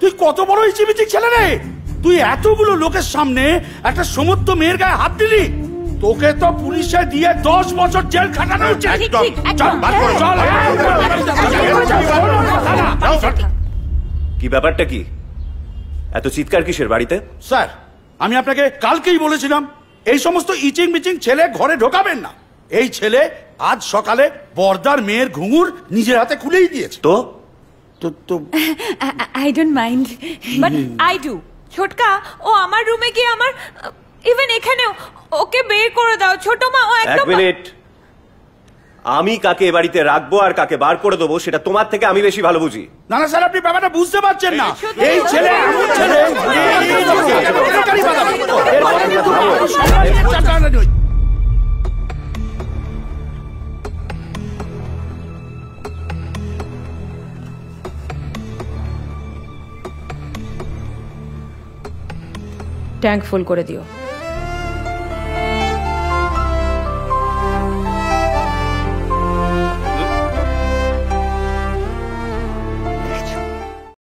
তুই কত বড় ইচিমিচিক ছেলে রে! তুই এতগুলো লোকের সামনে একটা সমস্ত মেয়ের গায়ে হাত দিলি। তোকে তো পুলিশে দিয়ে 10 বছর জেল খাটানো উচিত। কি ব্যাপারটা কি? এত চিৎকার কিসের বাড়িতে? স্যার, আমি আপনাকে কালকেই বলেছিলাম এই সমস্ত ইচিং মিচিং ছেলে ঘরে ঢোকাবেন না। এই ছেলে আজ সকালে বর্দার মেয়ের ঘুঙুর নিজের হাতে খুলেই দিয়েছে। তো I don't mind, but I do. ছোটকা, ও আমার রুমে গিয়ে আমার ইভেন এখানেও ওকে বের করে দাও। ছোট মা, ও একদম। এক মিনিট, আমি কাকে এ বাড়িতে রাখবো আর কাকে বার করে দেবো সেটা তোমার থেকে আমি বেশি ভালো বুঝি। না না স্যার, আপনি ব্যাপারটা বুঝতে পারছেন না। এই ছেলে এমন ছেলে ট্যাঙ্ক ফুল করে দিও।